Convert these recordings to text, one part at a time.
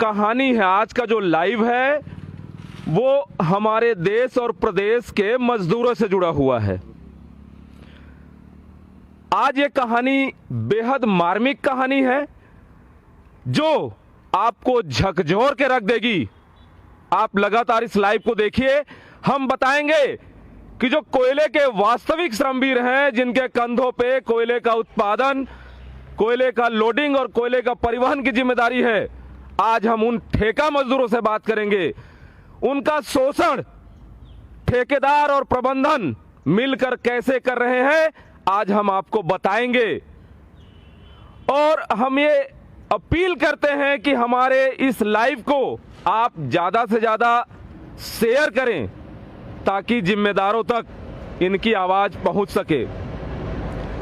कहानी है, आज का जो लाइव है वो हमारे देश और प्रदेश के मजदूरों से जुड़ा हुआ है। आज ये कहानी बेहद मार्मिक कहानी है जो आपको झकझोर के रख देगी। आप लगातार इस लाइव को देखिए, हम बताएंगे कि जो कोयले के वास्तविक श्रमवीर हैं, जिनके कंधों पे कोयले का उत्पादन, कोयले का लोडिंग और कोयले का परिवहन की जिम्मेदारी है, आज हम उन ठेका मजदूरों से बात करेंगे। उनका शोषण ठेकेदार और प्रबंधन मिलकर कैसे कर रहे हैं, आज हम आपको बताएंगे। और हम ये अपील करते हैं कि हमारे इस लाइव को आप ज्यादा से ज्यादा शेयर करें ताकि जिम्मेदारों तक इनकी आवाज पहुंच सके।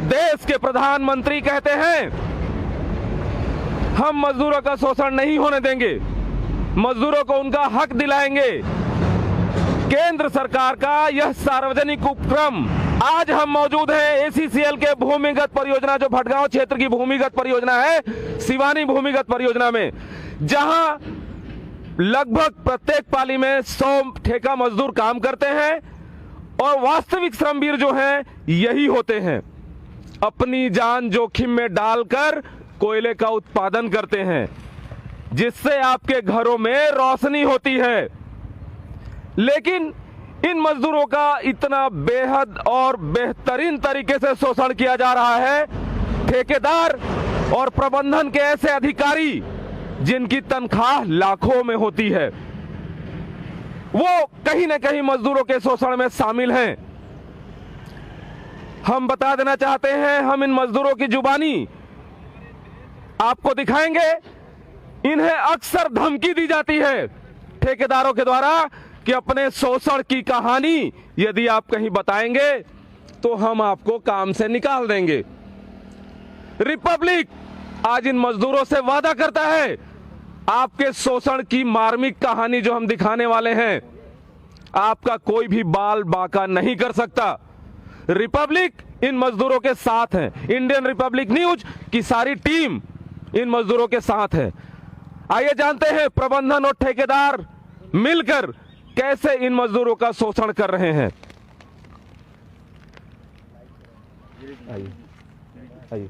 देश के प्रधानमंत्री कहते हैं हम मजदूरों का शोषण नहीं होने देंगे, मजदूरों को उनका हक दिलाएंगे। केंद्र सरकार का यह सार्वजनिक उपक्रम, आज हम मौजूद हैं एसीसीएल के भूमिगत परियोजना, जो भटगांव क्षेत्र की भूमिगत परियोजना है, सिवानी भूमिगत परियोजना में, जहां लगभग प्रत्येक पाली में 100 ठेका मजदूर काम करते हैं और वास्तविक श्रमवीर जो हैं यही होते हैं। अपनी जान जोखिम में डालकर कोयले का उत्पादन करते हैं, जिससे आपके घरों में रोशनी होती है। लेकिन इन मजदूरों का इतना बेहद और बेहतरीन तरीके से शोषण किया जा रहा है। ठेकेदार और प्रबंधन के ऐसे अधिकारी जिनकी तनख्वाह लाखों में होती है, वो कहीं ना कहीं मजदूरों के शोषण में शामिल हैं। हम बता देना चाहते हैं, हम इन मजदूरों की जुबानी आपको दिखाएंगे। इन्हें अक्सर धमकी दी जाती है ठेकेदारों के द्वारा कि अपने शोषण की कहानी यदि आप कहीं बताएंगे तो हम आपको काम से निकाल देंगे। रिपब्लिक आज इन मजदूरों से वादा करता है, आपके शोषण की मार्मिक कहानी जो हम दिखाने वाले हैं, आपका कोई भी बाल बांका नहीं कर सकता। रिपब्लिक इन मजदूरों के साथ है। इंडियन रिपब्लिक न्यूज की सारी टीम इन मजदूरों के साथ है। आइए जानते हैं प्रबंधन और ठेकेदार मिलकर कैसे इन मजदूरों का शोषण कर रहे हैं। आइए आइए,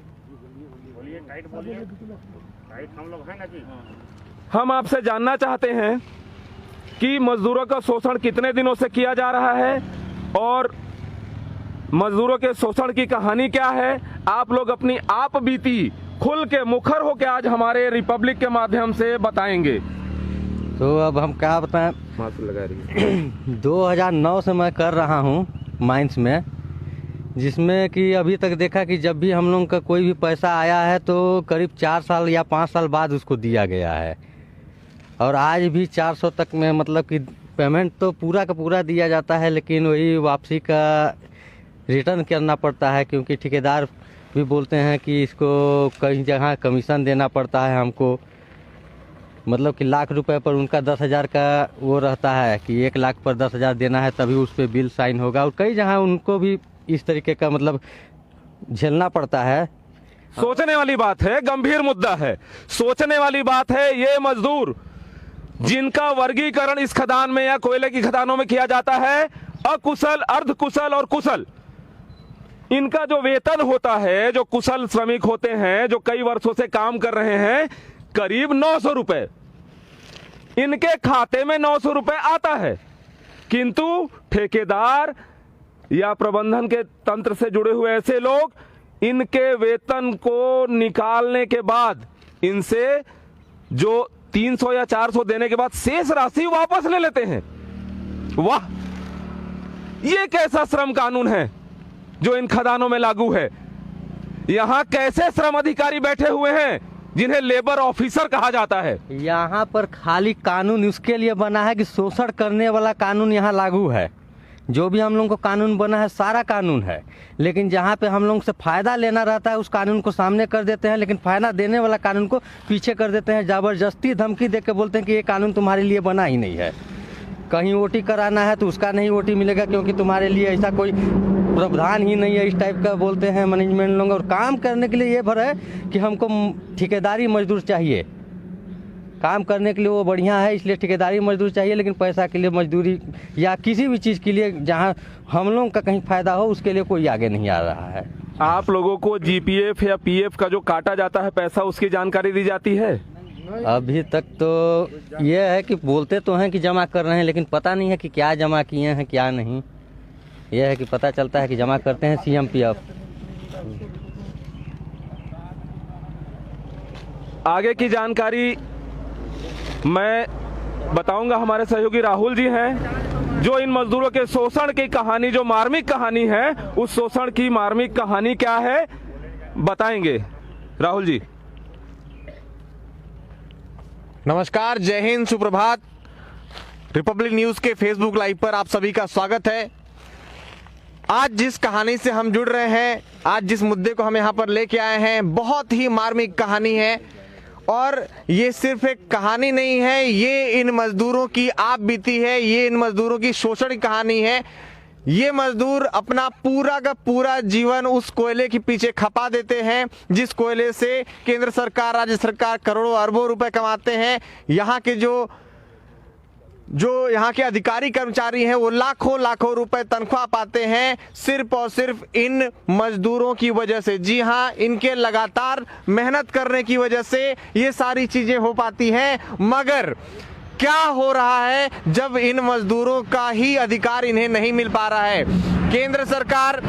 हम आपसे जानना चाहते हैं कि मजदूरों का शोषण कितने दिनों से किया जा रहा है और मजदूरों के शोषण की कहानी क्या है। आप लोग अपनी आप बीती खुल के मुखर होकर आज हमारे रिपब्लिक के माध्यम से बताएंगे। तो अब हम क्या बताएं, 2009 से मैं कर रहा हूं माइंस में, जिसमें कि अभी तक देखा कि जब भी हम लोग का कोई भी पैसा आया है तो करीब 4 साल या 5 साल बाद उसको दिया गया है। और आज भी 400 तक में मतलब कि पेमेंट तो पूरा का पूरा दिया जाता है, लेकिन वही वापसी का रिटर्न करना पड़ता है, क्योंकि ठेकेदार भी बोलते हैं कि इसको कई जगह कमीशन देना पड़ता है हमको। मतलब कि लाख रुपए पर उनका 10,000 का वो रहता है कि 1 लाख पर 10,000 देना है, तभी उस पर बिल साइन होगा। और कई जगह उनको भी इस तरीके का मतलब झेलना पड़ता है। सोचने वाली बात है, गंभीर मुद्दा है, सोचने वाली बात है। ये मजदूर जिनका वर्गीकरण इस खदान में या कोयले की खदानों में किया जाता है, अकुशल, अर्धकुशल और कुशल, इनका जो वेतन होता है, जो कुशल श्रमिक होते हैं, जो कई वर्षों से काम कर रहे हैं, करीब 900 रुपए इनके खाते में 900 रुपए आता है। किंतु ठेकेदार या प्रबंधन के तंत्र से जुड़े हुए ऐसे लोग इनके वेतन को निकालने के बाद इनसे जो 300 या 400 देने के बाद शेष राशि वापस ले लेते हैं। वाह, ये कैसा श्रम कानून है जो इन खदानों में लागू है। यहां कैसे श्रम अधिकारी बैठे हुए हैं जिन्हें लेबर ऑफिसर कहा जाता है। यहाँ पर खाली कानून उसके लिए बना है कि शोषण करने वाला कानून यहाँ लागू है। जो भी हम लोग को कानून बना है सारा कानून है, लेकिन जहाँ पे हम लोग से फायदा लेना रहता है उस कानून को सामने कर देते हैं, लेकिन फायदा देने वाला कानून को पीछे कर देते हैं। जबरदस्ती धमकी दे के बोलते हैं कि ये कानून तुम्हारे लिए बना ही नहीं है। कहीं ओटी कराना है तो उसका नहीं ओटी मिलेगा, क्योंकि तुम्हारे लिए ऐसा कोई प्रावधान ही नहीं है। इस टाइप का बोलते हैं मैनेजमेंट लोग। और काम करने के लिए ये भर है कि हमको ठेकेदारी मजदूर चाहिए, काम करने के लिए वो बढ़िया है, इसलिए ठेकेदारी मजदूर चाहिए, लेकिन पैसा के लिए मजदूरी या किसी भी चीज़ के लिए जहाँ हम लोगों का कहीं फ़ायदा हो उसके लिए कोई आगे नहीं आ रहा है। आप लोगों को जीपीएफ या पीएफ का जो काटा जाता है पैसा, उसकी जानकारी दी जाती है? अभी तक तो ये है कि बोलते तो हैं कि जमा कर रहे हैं, लेकिन पता नहीं है कि क्या जमा किए हैं क्या नहीं। यह है कि पता चलता है कि जमा करते हैं CMPF। आगे की जानकारी मैं बताऊंगा। हमारे सहयोगी राहुल जी हैं जो इन मजदूरों के शोषण की कहानी, जो मार्मिक कहानी है, उस शोषण की मार्मिक कहानी क्या है बताएंगे। राहुल जी। नमस्कार, जय हिंद, सुप्रभात। रिपब्लिक न्यूज के फेसबुक लाइव पर आप सभी का स्वागत है। आज जिस कहानी से हम जुड़ रहे हैं, आज जिस मुद्दे को हम यहाँ पर लेके आए हैं, बहुत ही मार्मिक कहानी है। और ये सिर्फ एक कहानी नहीं है, ये इन मजदूरों की आप बीती है, ये इन मजदूरों की शोषण की कहानी है। ये मजदूर अपना पूरा का पूरा जीवन उस कोयले के पीछे खपा देते हैं, जिस कोयले से केंद्र सरकार, राज्य सरकार करोड़ों अरबों रुपए कमाते हैं। यहाँ के जो यहाँ के अधिकारी कर्मचारी हैं वो लाखों लाखों रुपए तनख्वाह पाते हैं, सिर्फ और सिर्फ इन मजदूरों की वजह से। जी हाँ, इनके लगातार मेहनत करने की वजह से ये सारी चीजें हो पाती हैं। मगर क्या हो रहा है जब इन मजदूरों का ही अधिकार इन्हें नहीं मिल पा रहा है? केंद्र सरकार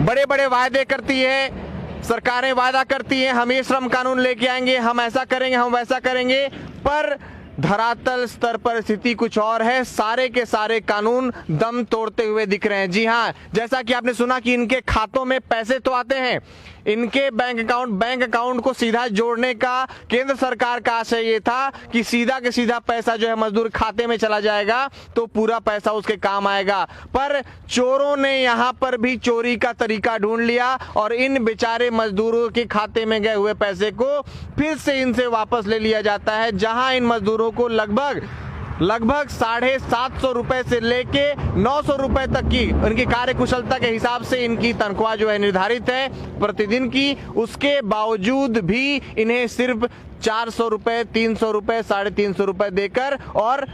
बड़े बड़े वायदे करती है, सरकारें वादा करती हैं, हम ये श्रम कानून लेके आएंगे, हम ऐसा करेंगे, हम वैसा करेंगे, पर धरातल स्तर पर स्थिति कुछ और है। सारे के सारे कानून दम तोड़ते हुए दिख रहे हैं। जी हाँ, जैसा कि आपने सुना कि इनके खातों में पैसे तो आते हैं, इनके बैंक अकाउंट को सीधा जोड़ने का केंद्र सरकार का आशय ये था कि सीधा के सीधा पैसा जो है मजदूर खाते में चला जाएगा तो पूरा पैसा उसके काम आएगा। पर चोरों ने यहाँ पर भी चोरी का तरीका ढूंढ लिया और इन बेचारे मजदूरों के खाते में गए हुए पैसे को फिर से इनसे वापस ले लिया जाता है, जहां इन मजदूरों को लगभग 750 रुपए से लेके 900 रुपए तक की उनकी कार्य कुशलता के हिसाब से इनकी तनख्वाह जो है निर्धारित है प्रतिदिन की। उसके बावजूद भी इन्हें सिर्फ 400 रुपए, 300 रुपए, 350 रुपए देकर और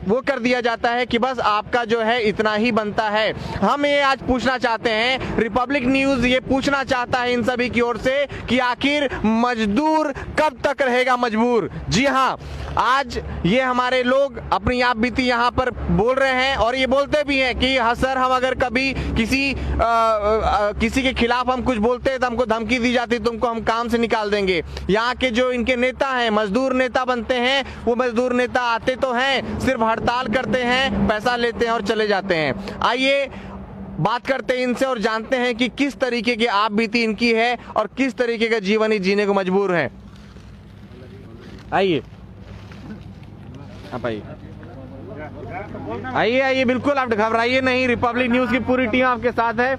वो कर दिया जाता है कि बस आपका जो है इतना ही बनता है। हम ये आज पूछना चाहते हैं, रिपब्लिक न्यूज ये पूछना चाहता है इन सभी की ओर से कि आखिर मजदूर कब तक रहेगा मजबूर? जी हाँ, आज ये हमारे लोग अपनी आप बीती यहाँ पर बोल रहे हैं और ये बोलते भी हैं कि हाँ सर, हम अगर कभी किसी के खिलाफ हम कुछ बोलते हैं तो हमको धमकी दी जाती, तुमको हम काम से निकाल देंगे। यहाँ के जो इनके नेता हैं, मजदूर नेता बनते हैं, वो मजदूर नेता आते तो हैं, सिर्फ हड़ताल करते हैं, पैसा लेते हैं और चले जाते हैं। आइए बात करते हैं इनसे और जानते हैं कि किस तरीके की आप बीती इनकी है और किस तरीके का जीवन ही जीने को मजबूर है। आइए आप आइए, बिल्कुल आप घबराइए नहीं, रिपब्लिक न्यूज की पूरी टीम आपके साथ है।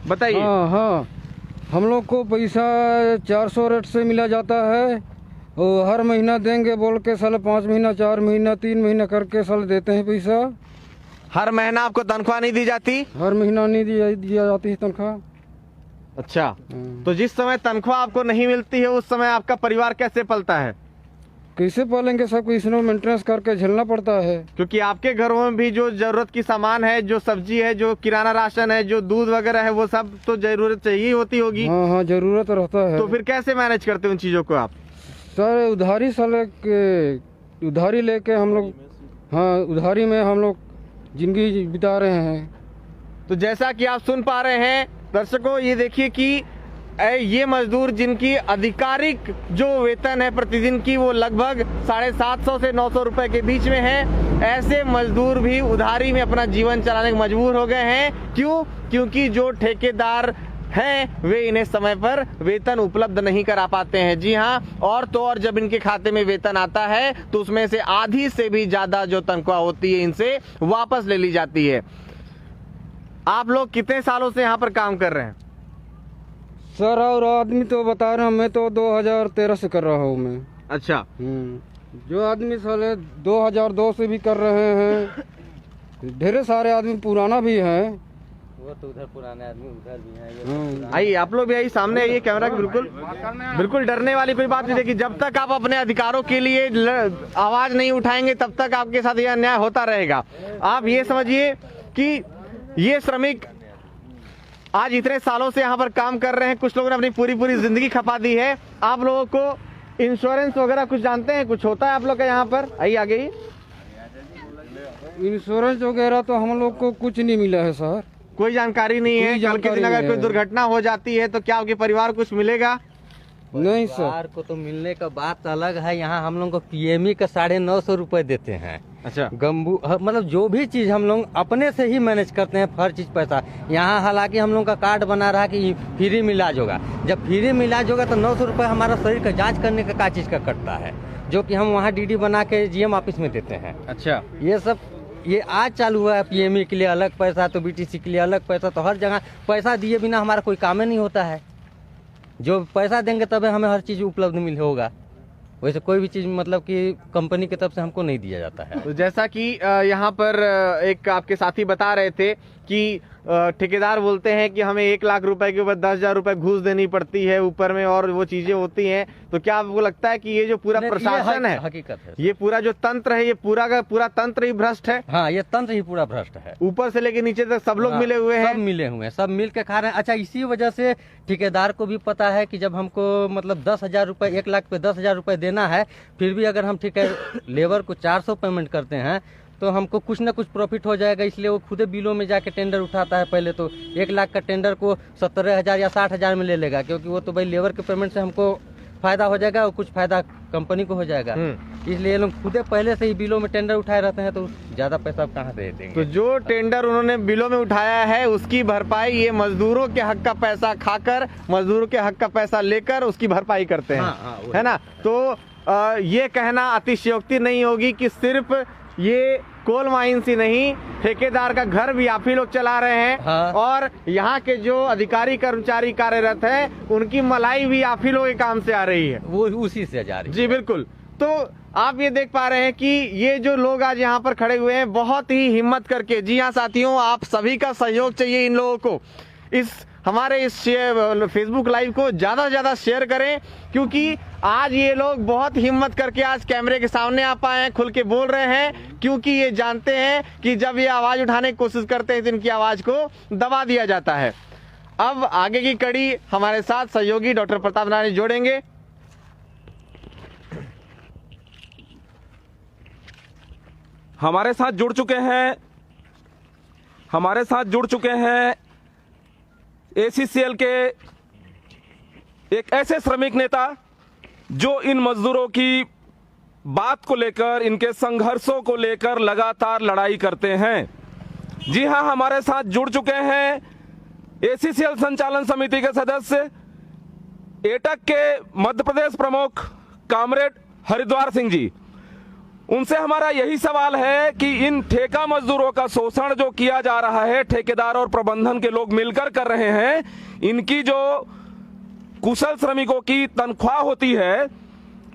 बताइए। हाँ, हम लोग को पैसा 400 रेट से मिला जाता है और हर महीना देंगे बोल के साल 5 महीना, 4 महीना, 3 महीना करके साल देते हैं पैसा। हर महीना आपको तनख्वाह नहीं दी जाती? हर महीना नहीं दिया जाती है तनख्वाह। अच्छा, तो जिस समय तनख्वाह आपको नहीं मिलती है उस समय आपका परिवार कैसे पलता है? कैसे पालेंगे? सब कुछ इसमें मेंटेनेंस करके झेलना पड़ता है, क्योंकि आपके घरों में भी जो जरूरत की सामान है, जो सब्जी है, जो किराना राशन है, जो दूध वगैरह है, वो सब तो जरूरत चाहिए होती होगी। हाँ, जरूरत रहता है। तो फिर कैसे मैनेज करते हैं उन चीजों को आप? सर उधारी लेके हम लोग, हाँ, उधारी में हम लोग जिंदगी बिता रहे हैं। तो जैसा कि आप सुन पा रहे हैं दर्शकों, ये देखिए कि ये मजदूर जिनकी आधिकारिक जो वेतन है प्रतिदिन की वो लगभग 750 से 900 रुपए के बीच में है, ऐसे मजदूर भी उधारी में अपना जीवन चलाने को मजबूर हो गए हैं। क्यों? क्योंकि जो ठेकेदार हैं वे इन्हें समय पर वेतन उपलब्ध नहीं करा पाते हैं। जी हाँ, और तो और जब इनके खाते में वेतन आता है तो उसमें से आधी से भी ज्यादा जो तनख्वाह होती है इनसे वापस ले ली जाती है। आप लोग कितने सालों से यहाँ पर काम कर रहे हैं? सर और आदमी तो बता रहे हैं, मैं तो 2013 से कर रहा हूँ मैं। अच्छा। जो आदमी साले 2002 से भी कर रहे हैं, ढेरे सारे आदमी पुराना भी हैं, वो तो उधर पुराने आदमी उधर भी हैं, ये पुराने- आइए आप लोग भी आइए, सामने आइए कैमरा के बिल्कुल बिल्कुल डरने वाली कोई बात नहीं। देखिए जब तक आप अपने अधिकारों के लिए आवाज नहीं उठाएंगे तब तक आपके साथ यह अन्याय होता रहेगा। आप ये समझिए कि ये श्रमिक आज इतने सालों से यहाँ पर काम कर रहे हैं, कुछ लोगों ने अपनी पूरी जिंदगी खपा दी है। आप लोगों को इंश्योरेंस वगैरह कुछ जानते हैं, कुछ होता है आप लोग का यहाँ पर? आइए आगे ही। इंश्योरेंस वगैरह तो हम लोग को कुछ नहीं मिला है सर, कोई जानकारी नहीं है। कोई कल के दिन जानकारी अगर नहीं कोई है। दुर्घटना हो जाती है तो क्या आपके परिवार को कुछ मिलेगा? नहीं सर। परिवार को तो मिलने का बात अलग है। यहाँ हम लोग को पीएमई का 950 रुपए देते हैं। अच्छा, गम्बू मतलब जो भी चीज हम लोग अपने से ही मैनेज करते हैं, हर चीज पैसा। यहाँ हालांकि हम लोग का कार्ड बना रहा कि फ्री में इलाज होगा। जब फ्री में इलाज होगा तो 900 रुपये हमारा शरीर का जांच करने का चीज का कटता है, जो कि हम वहाँ डीडी बना के जीएम ऑफिस में देते हैं। अच्छा, ये आज चालू हुआ है। पीएमई के लिए अलग पैसा, तो बीटीसी के लिए अलग पैसा, तो हर जगह पैसा दिए बिना हमारा कोई काम ही नहीं होता है। जो पैसा देंगे तभी हमें हर चीज उपलब्ध मिल होगा। वैसे कोई भी चीज मतलब कि कंपनी की तरफ से हमको नहीं दिया जाता है। तो जैसा कि यहाँ पर एक आपके साथी बता रहे थे कि ठेकेदार बोलते हैं कि हमें 1 लाख रुपए के ऊपर 10,000 रुपए घूस देनी पड़ती है ऊपर में, और वो चीजें होती हैं। तो क्या आपको लगता है कि ये जो पूरा प्रशासन है, हकीकत है, ये पूरा जो तंत्र है, ये पूरा का पूरा तंत्र ही भ्रष्ट है? हाँ, ये तंत्र ही पूरा भ्रष्ट है। ऊपर से लेके नीचे तक सब लोग हाँ, मिले हुए हैं। सब मिले हुए हैं, सब मिल के खा रहे हैं। अच्छा, इसी वजह से ठेकेदार को भी पता है कि जब हमको मतलब 10,000 रुपए, 1 लाख पे 10,000 रुपए देना है, फिर भी अगर हम लेबर को 400 पेमेंट करते हैं तो हमको कुछ ना कुछ प्रॉफिट हो जाएगा। इसलिए वो खुदे बिलों में जाके टेंडर उठाता है। पहले तो 1 लाख का टेंडर को 17,000 या 60,000 में ले लेगा, क्योंकि वो तो भाई लेबर के पेमेंट से हमको फायदा हो जाएगा और कुछ फायदा कंपनी को हो जाएगा। इसलिए ये लोग खुदे पहले से ही बिलों में टेंडर उठाए रहते हैं, तो ज्यादा पैसा कहाँ से देंगे। तो जो टेंडर उन्होंने बिलों में उठाया है उसकी भरपाई ये मजदूरों के हक का पैसा खाकर, मजदूरों के हक का पैसा लेकर उसकी भरपाई करते हैं। हाँ, है ना? तो ये कहना अतिशयोक्ति नहीं होगी कि सिर्फ ये कोल माइंस ही नहीं, ठेकेदार का घर भी आप ही लोग चला रहे हैं। हाँ। और यहाँ के जो अधिकारी कर्मचारी कार्यरत हैं उनकी मलाई भी आप ही लोग के काम से आ रही है। वो उसी से जा रही है। जी बिल्कुल। तो आप ये देख पा रहे हैं कि ये जो लोग आज यहाँ पर खड़े हुए हैं बहुत ही हिम्मत करके, जी हाँ साथियों, आप सभी का सहयोग चाहिए इन लोगों को। इस हमारे इस फेसबुक लाइव को ज्यादा से ज्यादा शेयर करें, क्योंकि आज ये लोग बहुत हिम्मत करके आज कैमरे के सामने आ पाए हैं, खुल के बोल रहे हैं, क्योंकि ये जानते हैं कि जब ये आवाज उठाने की कोशिश करते हैं तो इनकी आवाज को दबा दिया जाता है। अब आगे की कड़ी हमारे साथ सहयोगी डॉक्टर प्रताप नारायण जोड़ेंगे। हमारे साथ जुड़ चुके हैं एसीसीएल के एक ऐसे श्रमिक नेता जो इन मजदूरों की बात को लेकर, इनके संघर्षों को लेकर लगातार लड़ाई करते हैं। जी हां, हमारे साथ जुड़ चुके हैं एसीसीएल संचालन समिति के सदस्य, एटक के मध्य प्रदेश प्रमुख कामरेड हरिद्वार सिंह जी। उनसे हमारा यही सवाल है कि इन ठेका मजदूरों का शोषण जो किया जा रहा है, ठेकेदार और प्रबंधन के लोग मिलकर कर रहे हैं, इनकी जो कुशल श्रमिकों की तनख्वाह होती है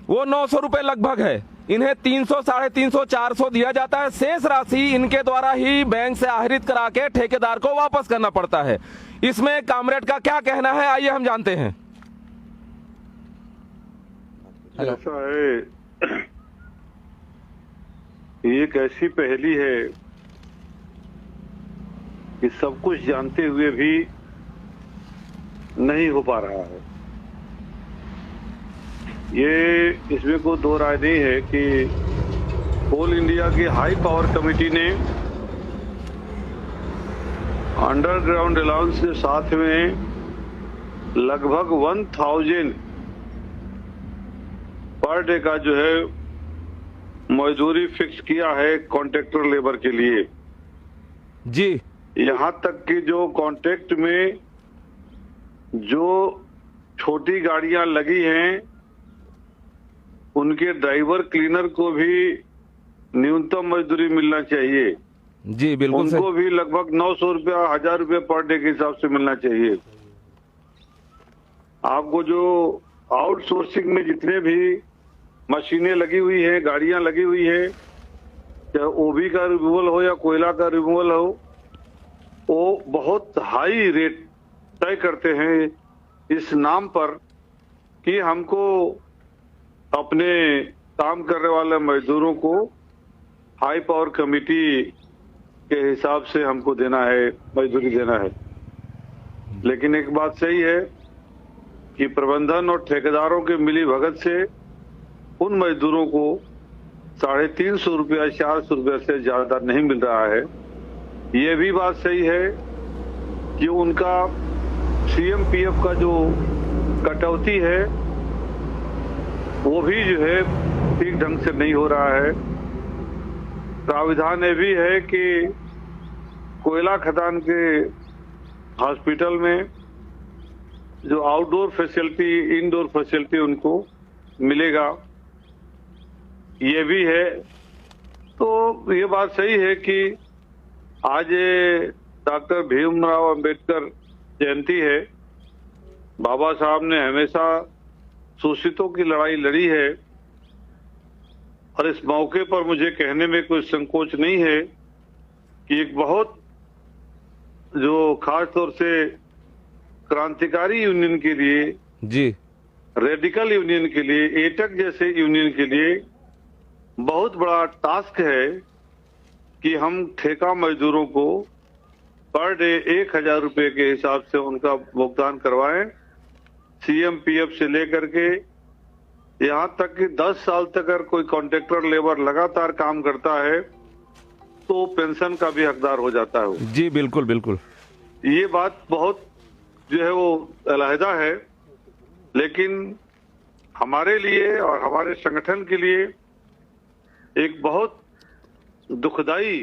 वो 900 रुपए लगभग है। इन्हें 300, 350, 400 दिया जाता है। शेष राशि इनके द्वारा ही बैंक से आहरित करा के ठेकेदार को वापस करना पड़ता है। इसमें कामरेड का क्या कहना है, आइए हम जानते हैं। ऐसा है, ये एक ऐसी पहेली है कि सब कुछ जानते हुए भी नहीं हो पा रहा है। ये इसमें कोई दो राय नहीं है कि कोल इंडिया की हाई पावर कमेटी ने अंडरग्राउंड अलाउंस के साथ में लगभग 1000 पर डे का जो है मजदूरी फिक्स किया है कॉन्ट्रैक्टर लेबर के लिए। जी, यहाँ तक कि जो कॉन्ट्रैक्ट में जो छोटी गाड़ियां लगी हैं उनके ड्राइवर क्लीनर को भी न्यूनतम मजदूरी मिलना चाहिए। जी बिल्कुल उनको भी लगभग 900 रुपया, 1000 रुपया पर डे के हिसाब से मिलना चाहिए। आपको जो आउटसोर्सिंग में जितने भी मशीनें लगी हुई हैं, गाड़ियां लगी हुई है, चाहे ओबी का रिमूवल हो या कोयला का रिमूवल हो, वो बहुत हाई रेट तय करते हैं इस नाम पर कि हमको अपने काम करने वाले मजदूरों को हाई पावर कमेटी के हिसाब से हमको देना है, मजदूरी देना है। लेकिन एक बात सही है कि प्रबंधन और ठेकेदारों के मिली भगत से उन मजदूरों को 350 रुपया 400 रुपया से ज्यादा नहीं मिल रहा है। ये भी बात सही है कि उनका CMPF का जो कटौती है वो भी जो है ठीक ढंग से नहीं हो रहा है। प्राविधान ये भी है कि कोयला खदान के हॉस्पिटल में जो आउटडोर फैसिलिटी, इंडोर फैसिलिटी उनको मिलेगा, ये भी है। तो ये बात सही है कि आज डॉक्टर भीमराव अंबेडकर जयंती है। बाबा साहब ने हमेशा शोषितों की लड़ाई लड़ी है और इस मौके पर मुझे कहने में कोई संकोच नहीं है कि एक बहुत जो खास तौर से क्रांतिकारी यूनियन के लिए, जी, रेडिकल यूनियन के लिए, एटक जैसे यूनियन के लिए बहुत बड़ा टास्क है कि हम ठेका मजदूरों को पर डे 1000 रुपए के हिसाब से उनका भुगतान करवाएं। CMPF से लेकर के यहाँ तक कि 10 साल तक अगर कोई कॉन्ट्रैक्टर लेबर लगातार काम करता है तो पेंशन का भी हकदार हो जाता है वो। जी बिल्कुल बिल्कुल। ये बात बहुत जो है वो अलहदा है, लेकिन हमारे लिए और हमारे संगठन के लिए एक बहुत दुखदाई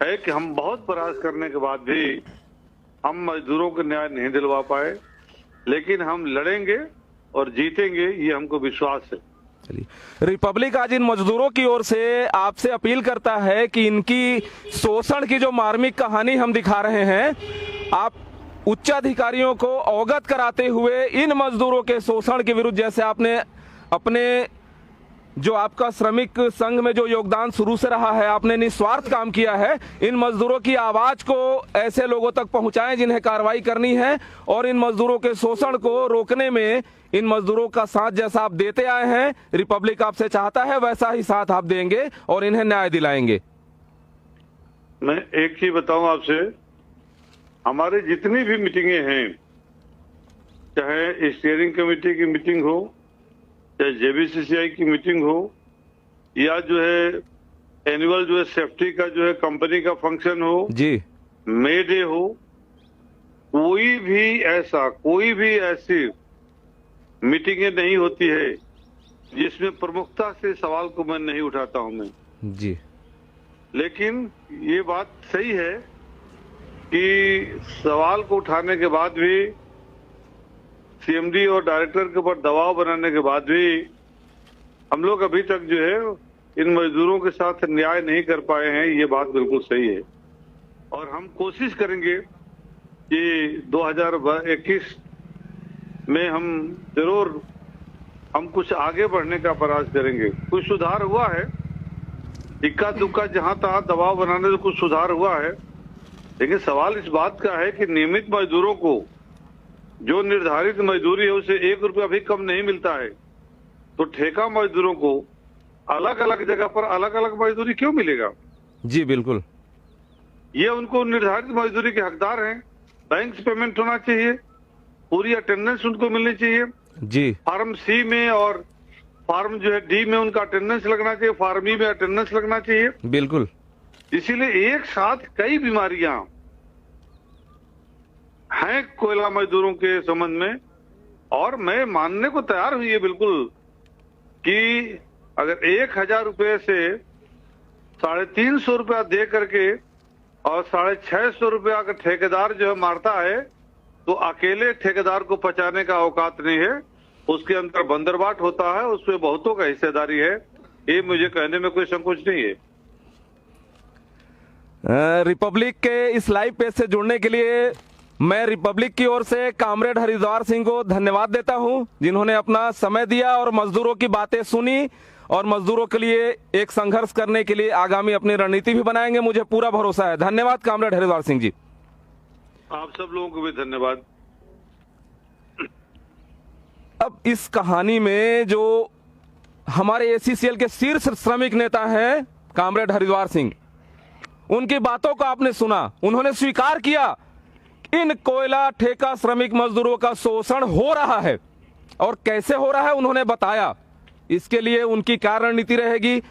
है कि हम बहुत प्रयास करने के बाद भी हम मजदूरों को न्याय नहीं दिलवा पाए। लेकिन हम लड़ेंगे और जीतेंगे, ये हमको विश्वास है। चलिए, रिपब्लिक आज इन मजदूरों की ओर से आपसे अपील करता है कि इनकी शोषण की जो मार्मिक कहानी हम दिखा रहे हैं, आप उच्चाधिकारियों को अवगत कराते हुए इन मजदूरों के शोषण के विरुद्ध, जैसे आपने अपने जो आपका श्रमिक संघ में जो योगदान शुरू से रहा है, आपने निस्वार्थ काम किया है, इन मजदूरों की आवाज को ऐसे लोगों तक पहुंचाएं जिन्हें कार्रवाई करनी है और इन मजदूरों के शोषण को रोकने में इन मजदूरों का साथ जैसा आप देते आए हैं, रिपब्लिक आपसे चाहता है वैसा ही साथ आप देंगे और इन्हें न्याय दिलाएंगे। मैं एक ही बताऊं आपसे, हमारे जितनी भी मीटिंगें हैं, चाहे स्टीयरिंग कमेटी की मीटिंग हो, चाहे JBCCI की मीटिंग हो, या जो है एनुअल जो है सेफ्टी का जो है कंपनी का फंक्शन हो, जी, मे डे हो, कोई भी ऐसी मीटिंगें नहीं होती है जिसमें प्रमुखता से सवाल को मैं नहीं उठाता हूं मैं। जी, लेकिन ये बात सही है कि सवाल को उठाने के बाद भी, CMD और डायरेक्टर के ऊपर दबाव बनाने के बाद भी हम लोग अभी तक जो है इन मजदूरों के साथ न्याय नहीं कर पाए हैं। ये बात बिल्कुल सही है और हम कोशिश करेंगे कि 2021 में हम जरूर कुछ आगे बढ़ने का प्रयास करेंगे। कुछ सुधार हुआ है, इक्का दुक्का जहां तहां दबाव बनाने से कुछ सुधार हुआ है, लेकिन सवाल इस बात का है कि नियमित मजदूरों को जो निर्धारित मजदूरी है उसे 1 रुपया भी कम नहीं मिलता है, तो ठेका मजदूरों को अलग अलग जगह पर अलग अलग मजदूरी क्यों मिलेगा? जी बिल्कुल, ये उनको निर्धारित मजदूरी के हकदार हैं। बैंक से पेमेंट होना चाहिए, पूरी अटेंडेंस उनको मिलनी चाहिए। जी, फार्म C में और फार्म जो है D में उनका अटेंडेंस लगना चाहिए, फार्म E में अटेंडेंस लगना चाहिए। बिल्कुल, इसीलिए एक साथ कई बीमारियां हैं कोयला मजदूरों के संबंध में, और मैं मानने को तैयार हुई है बिल्कुल कि अगर 1000 रुपये से 350 रुपया दे करके और 650 रुपया अगर ठेकेदार जो है मारता है, तो अकेले ठेकेदार को पचाने का औकात नहीं है, उसके अंदर बंदरबाट होता है, उसमें बहुतों का हिस्सेदारी है। ये मुझे कहने में कोई संकोच नहीं है। रिपब्लिक के इस लाइव पेज से जुड़ने के लिए मैं रिपब्लिक की ओर से कामरेड हरिद्वार सिंह को धन्यवाद देता हूं, जिन्होंने अपना समय दिया और मजदूरों की बातें सुनी और मजदूरों के लिए एक संघर्ष करने के लिए आगामी अपनी रणनीति भी बनाएंगे, मुझे पूरा भरोसा है। धन्यवाद कामरेड हरिद्वार सिंह जी। आप सब लोगों को भी धन्यवाद। अब इस कहानी में जो हमारे एसीसीएल के शीर्ष श्रमिक नेता हैं कामरेड हरिद्वार सिंह, उनकी बातों को आपने सुना। उन्होंने स्वीकार किया इन कोयला ठेका श्रमिक मजदूरों का शोषण हो रहा है और कैसे हो रहा है उन्होंने बताया। इसके लिए उनकी क्या रणनीति रहेगी,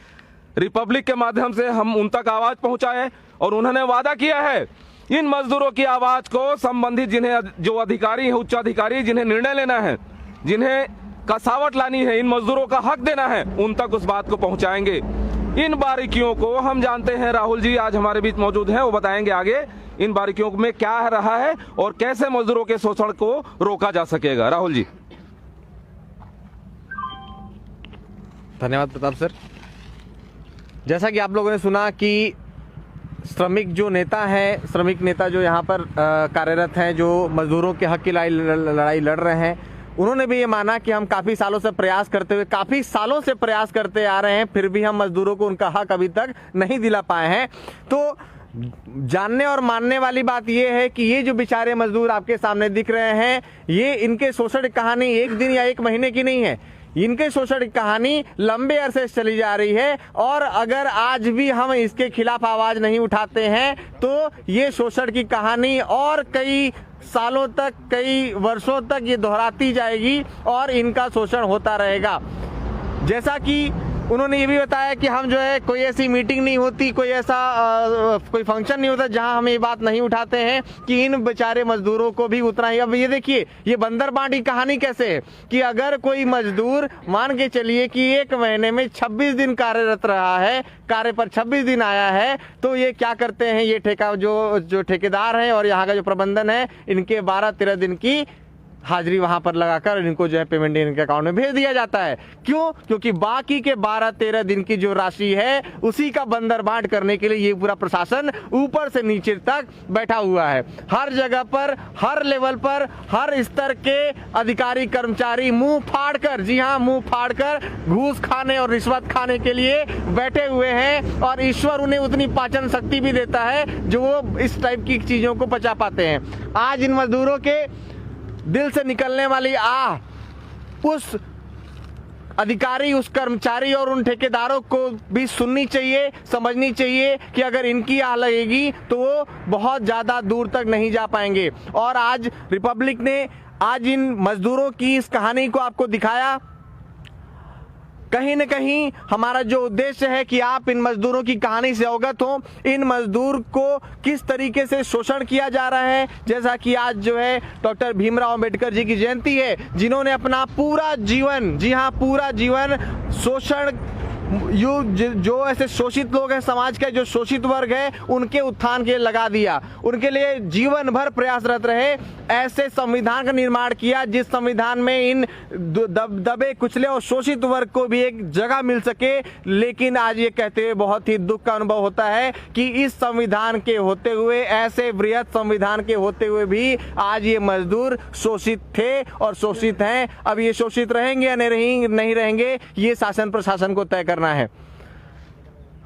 रिपब्लिक के माध्यम से हम उन तक आवाज पहुंचाएं। और उन्होंने वादा किया है इन मजदूरों की आवाज को संबंधित जिन्हें जो अधिकारी हैं, उच्चाधिकारी जिन्हें निर्णय लेना है, जिन्हें कसावट लानी है, इन मजदूरों का हक देना है, उन तक उस बात को पहुंचाएंगे। इन बारीकियों को हम जानते हैं, राहुल जी आज हमारे बीच मौजूद हैं, वो बताएंगे आगे इन बारीकियों में क्या रहा है और कैसे मजदूरों के शोषण को रोका जा सकेगा। राहुल जी। धन्यवाद प्रताप सर। जैसा कि आप लोगों ने सुना कि श्रमिक जो नेता है, श्रमिक नेता जो यहाँ पर कार्यरत हैं, जो मजदूरों के हक की लड़ाई लड़ रहे हैं, उन्होंने भी ये माना कि हम काफ़ी सालों से प्रयास करते आ रहे हैं, फिर भी हम मजदूरों को उनका हक अभी तक नहीं दिला पाए हैं। तो जानने और मानने वाली बात यह है कि ये जो बेचारे मजदूर आपके सामने दिख रहे हैं, ये इनके शोषण की कहानी एक दिन या एक महीने की नहीं है। इनके शोषण की कहानी लंबे अरसे से चली जा रही है और अगर आज भी हम इसके खिलाफ आवाज नहीं उठाते हैं तो ये शोषण की कहानी और कई सालों तक, कई वर्षों तक ये दोहराती जाएगी और इनका शोषण होता रहेगा। जैसा कि उन्होंने ये भी बताया कि हम जो है कोई ऐसी मीटिंग नहीं होती, कोई ऐसा कोई फंक्शन नहीं होता जहां हम ये बात नहीं उठाते हैं कि इन बेचारे मजदूरों को भी उतना ही। अब ये देखिए, ये बंदर बांट की कहानी कैसे है कि अगर कोई मजदूर मान के चलिए कि एक महीने में 26 दिन कार्यरत रहा है, कार्य पर 26 दिन आया है, तो ये क्या करते हैं, ये ठेका जो ठेकेदार हैं और यहाँ का जो प्रबंधन है, इनके 12-13 दिन की हाजिरी वहां पर लगाकर इनको जो है पेमेंट इनके अकाउंट में भेज दिया जाता है। क्यों? क्योंकि बाकी के 12-13 दिन की जो राशि है उसी का बंदर बांट करने के लिए ये पूरा प्रशासन ऊपर से नीचे तक बैठा हुआ है। हर जगह पर, हर लेवल पर, हर स्तर के अधिकारी कर्मचारी मुंह फाड़कर, जी हाँ मुंह फाड़कर घूस खाने और रिश्वत खाने के लिए बैठे हुए हैं और ईश्वर उन्हें उतनी पाचन शक्ति भी देता है जो वो इस टाइप की चीजों को पचा पाते हैं। आज इन मजदूरों के दिल से निकलने वाली आह उस अधिकारी, उस कर्मचारी और उन ठेकेदारों को भी सुननी चाहिए, समझनी चाहिए कि अगर इनकी आह लगेगी तो वो बहुत ज़्यादा दूर तक नहीं जा पाएंगे। और आज रिपब्लिक ने आज इन मजदूरों की इस कहानी को आपको दिखाया। कहीं न कहीं हमारा जो उद्देश्य है कि आप इन मजदूरों की कहानी से अवगत हो, इन मजदूर को किस तरीके से शोषण किया जा रहा है। जैसा कि आज जो है डॉक्टर भीमराव अंबेडकर जी की जयंती है, जिन्होंने अपना पूरा जीवन, जी हाँ पूरा जीवन शोषण, जो ऐसे शोषित लोग हैं, समाज का जो शोषित वर्ग है, उनके उत्थान के लिए लगा दिया, उनके लिए जीवन भर प्रयासरत रहे, ऐसे संविधान का निर्माण किया जिस संविधान में इन दबे कुचले और शोषित वर्ग को भी एक जगह मिल सके। लेकिन आज ये कहते हुए बहुत ही दुख का अनुभव होता है कि इस संविधान के होते हुए, ऐसे बृहत संविधान के होते हुए भी आज ये मजदूर शोषित थे और शोषित हैं। अब ये शोषित रहेंगे या नहीं रहेंगे, ये शासन प्रशासन को तय करना है।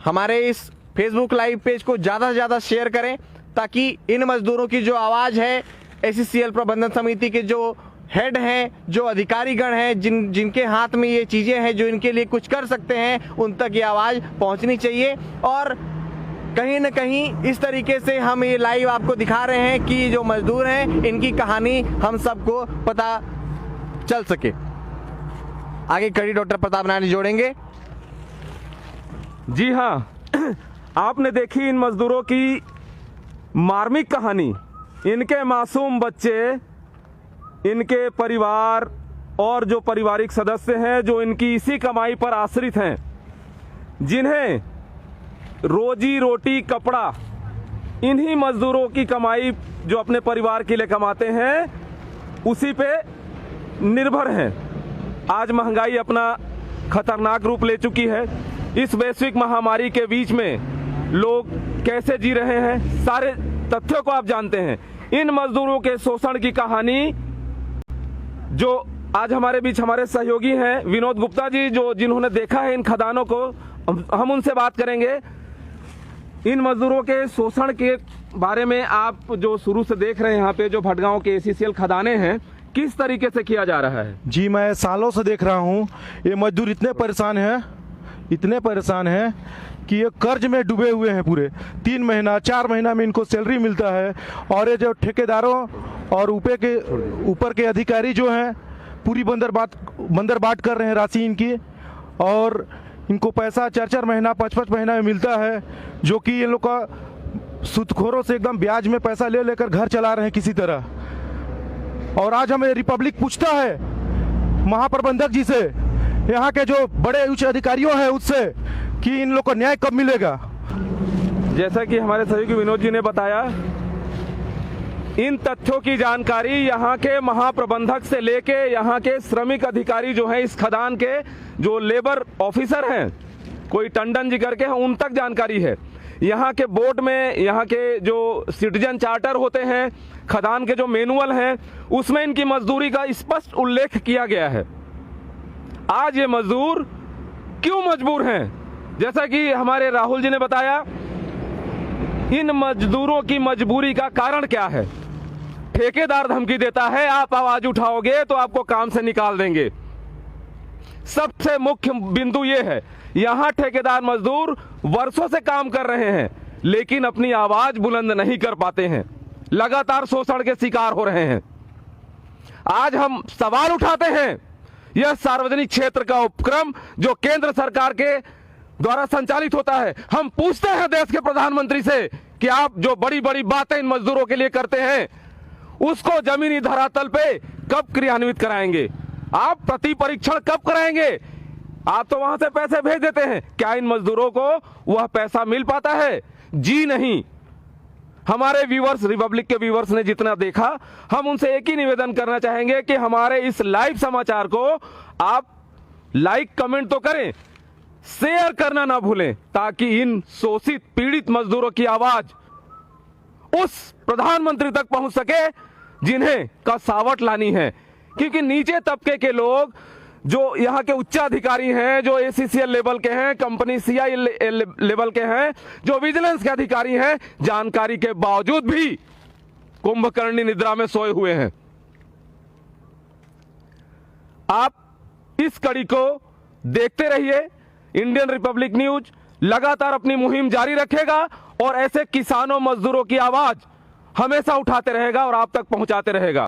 हमारे इस फेसबुक लाइव पेज को ज्यादा से ज्यादा शेयर करें ताकि इन मजदूरों की जो आवाज है, एसीसीएल प्रबंधन समिति के जो हेड हैं, जो अधिकारीगण हैं, जिनके हाथ में ये चीजें हैं, जो इनके लिए कुछ कर सकते हैं, उन तक ये आवाज पहुंचनी चाहिए। और कहीं न कहीं इस तरीके से हम ये लाइव आपको दिखा रहे हैं कि जो मजदूर हैं, इनकी कहानी हम सबको पता चल सके। आगे कड़ी डॉक्टर प्रताप नारायण जोड़ेंगे। जी हाँ, आपने देखी इन मजदूरों की मार्मिक कहानी। इनके मासूम बच्चे, इनके परिवार और जो पारिवारिक सदस्य हैं जो इनकी इसी कमाई पर आश्रित हैं, जिन्हें रोजी रोटी कपड़ा इन्हीं मजदूरों की कमाई जो अपने परिवार के लिए कमाते हैं उसी पे निर्भर हैं। आज महंगाई अपना खतरनाक रूप ले चुकी है। इस वैश्विक महामारी के बीच में लोग कैसे जी रहे हैं, सारे तथ्यों को आप जानते हैं। इन मजदूरों के शोषण की कहानी जो आज हमारे बीच हमारे सहयोगी हैं विनोद गुप्ता जी, जिन्होंने देखा है इन खदानों को। हम उनसे बात करेंगे इन मजदूरों के शोषण के बारे में। आप जो शुरू से देख रहे हैं यहाँ पे जो भटगांव के ACCL खदाने हैं, किस तरीके से किया जा रहा है? जी, मैं सालों से देख रहा हूँ ये मजदूर इतने परेशान हैं कि ये कर्ज में डूबे हुए हैं। पूरे 3 महीना 4 महीना में इनको सैलरी मिलता है, और ये जो ठेकेदारों और ऊपर के अधिकारी जो हैं पूरी बंदर बाट कर रहे हैं राशि इनकी, और इनको पैसा 4-4 महीना 5-5 महीना में मिलता है, जो कि इन लोग का सूदखोरों से एकदम ब्याज में पैसा ले लेकर घर चला रहे हैं किसी तरह। और आज हमें रिपब्लिक पूछता है महाप्रबंधक जी से, यहाँ के जो बड़े उच्च अधिकारियों हैं उससे, कि इन लोग को न्याय कब मिलेगा। जैसा कि हमारे सहयोगी विनोद जी ने बताया, इन तथ्यों की जानकारी यहाँ के महाप्रबंधक से लेके यहाँ के श्रमिक अधिकारी जो हैं, इस खदान के जो लेबर ऑफिसर हैं, कोई टंडन जी करके हैं, उन तक जानकारी है। यहाँ के बोर्ड में यहाँ के जो सिटीजन चार्टर होते हैं, खदान के जो मैनुअल हैं, उसमें इनकी मजदूरी का स्पष्ट उल्लेख किया गया है। आज ये मजदूर क्यों मजबूर हैं? जैसा कि हमारे राहुल जी ने बताया, इन मजदूरों की मजबूरी का कारण क्या है? ठेकेदार धमकी देता है, आप आवाज उठाओगे तो आपको काम से निकाल देंगे। सबसे मुख्य बिंदु यह है, यहां ठेकेदार मजदूर वर्षों से काम कर रहे हैं, लेकिन अपनी आवाज बुलंद नहीं कर पाते हैं, लगातार शोषण के शिकार हो रहे हैं। आज हम सवाल उठाते हैं, यह सार्वजनिक क्षेत्र का उपक्रम जो केंद्र सरकार के द्वारा संचालित होता है, हम पूछते हैं देश के प्रधानमंत्री से कि आप जो बड़ी बड़ी बातें इन मजदूरों के लिए करते हैं, उसको जमीनी धरातल पे कब क्रियान्वित कराएंगे? आप प्रति परीक्षण कब कराएंगे? आप तो वहां से पैसे भेज देते हैं, क्या इन मजदूरों को वह पैसा मिल पाता है? जी नहीं। हमारे व्यूअर्स, रिपब्लिक के व्यूअर्स ने जितना देखा, हम उनसे एक ही निवेदन करना चाहेंगे कि हमारे इस लाइव समाचार को आप लाइक कमेंट तो करें, शेयर करना ना भूलें, ताकि इन शोषित पीड़ित मजदूरों की आवाज उस प्रधानमंत्री तक पहुंच सके जिन्हें कसावट लानी है। क्योंकि नीचे तबके के लोग जो यहाँ के उच्चाधिकारी हैं, जो ACCL लेवल के हैं, कंपनी CI लेवल के हैं, जो विजिलेंस के अधिकारी हैं, जानकारी के बावजूद भी कुंभकर्णी निद्रा में सोए हुए हैं। आप इस कड़ी को देखते रहिए। इंडियन रिपब्लिक न्यूज लगातार अपनी मुहिम जारी रखेगा और ऐसे किसानों मजदूरों की आवाज हमेशा उठाते रहेगा और आप तक पहुंचाते रहेगा।